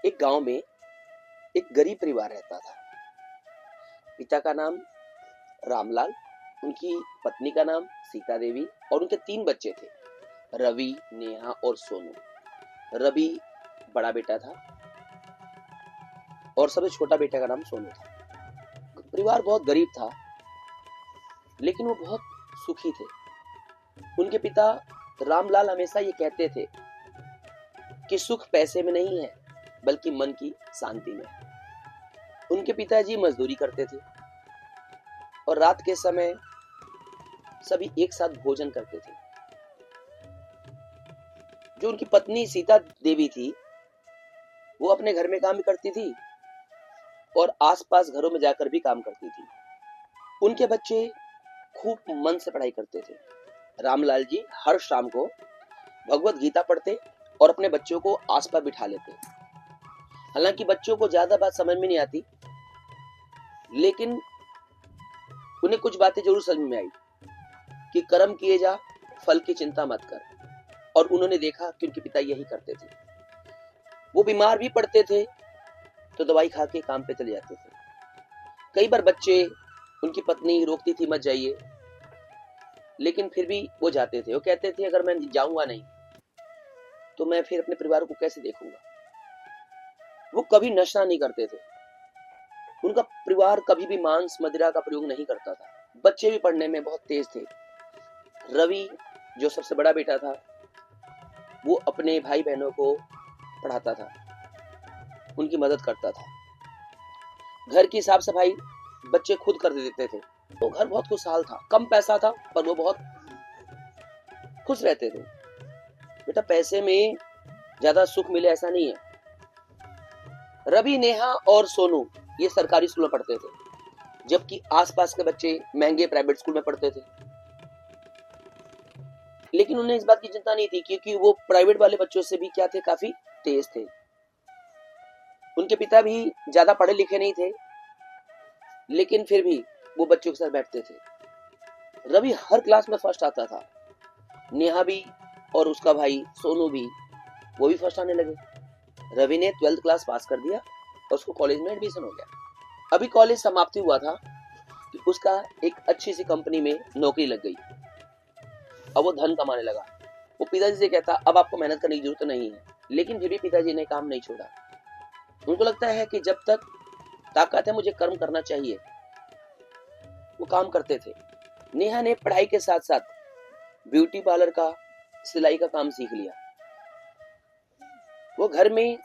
एक गांव में एक गरीब परिवार रहता था। पिता का नाम रामलाल, उनकी पत्नी का नाम सीता देवी और उनके 3 बच्चे थे, रवि, नेहा और सोनू। रवि बड़ा बेटा था और सबसे छोटा बेटे का नाम सोनू था। परिवार बहुत गरीब था, लेकिन वो बहुत सुखी थे। उनके पिता रामलाल हमेशा ये कहते थे कि सुख पैसे में नहीं है, बल्कि मन की शांति में। उनके पिताजी मजदूरी करते थे और रात के समय सभी एक साथ भोजन करते थे। जो उनकी पत्नी सीता देवी थी, वो अपने घर में काम भी करती थी और आसपास घरों में जाकर भी काम करती थी। उनके बच्चे खूब मन से पढ़ाई करते थे। रामलाल जी हर शाम को भगवत गीता पढ़ते और अपने बच्चों को आसपास बिठा लेते। हालांकि बच्चों को ज्यादा बात समझ में नहीं आती, लेकिन उन्हें कुछ बातें जरूर समझ में आई कि कर्म किए जा, फल की चिंता मत कर। और उन्होंने देखा कि उनके पिता यही करते थे। वो बीमार भी पड़ते थे तो दवाई खा के काम पे चले जाते थे। कई बार बच्चे, उनकी पत्नी रोकती थी मत जाइए, लेकिन फिर भी वो जाते थे। वो कहते थे अगर मैं जाऊंगा नहीं तो मैं फिर अपने परिवार को कैसे देखूंगा। वो कभी नशा नहीं करते थे। उनका परिवार कभी भी मांस मदिरा का प्रयोग नहीं करता था। बच्चे भी पढ़ने में बहुत तेज थे। रवि जो सबसे बड़ा बेटा था, वो अपने भाई बहनों को पढ़ाता था, उनकी मदद करता था। घर की साफ सफाई बच्चे खुद कर देते थे। तो घर बहुत खुशहाल था। कम पैसा था पर वो बहुत खुश रहते थे। बेटा, पैसे में ज्यादा सुख मिले ऐसा नहीं है। रवि, नेहा और सोनू ये सरकारी स्कूल में पढ़ते थे, जबकि आसपास के बच्चे महंगे प्राइवेट स्कूल में पढ़ते थे। लेकिन उन्हें इस बात की चिंता नहीं थी, क्योंकि वो प्राइवेट वाले बच्चों से भी क्या थे, काफी तेज थे। उनके पिता भी ज्यादा पढ़े लिखे नहीं थे, लेकिन फिर भी वो बच्चों के साथ बैठते थे। रवि हर क्लास में फर्स्ट आता था। नेहा भी और उसका भाई सोनू भी, वो भी फर्स्ट आने लगे। रवि ने 12th क्लास पास कर दिया और उसको कॉलेज में एडमिशन हो गया। अभी कॉलेज समाप्ति हुआ था कि उसका एक अच्छी सी कंपनी में नौकरी लग गई। अब वो धन कमाने लगा। वो पिताजी से कहता अब आपको मेहनत करने की जरूरत नहीं है, लेकिन फिर भी पिताजी ने काम नहीं छोड़ा। उनको लगता है कि जब तक ताकत है मुझे कर्म करना चाहिए। वो काम करते थे। नेहा ने पढ़ाई के साथ साथ ब्यूटी पार्लर का, सिलाई का काम सीख लिया। वो घर में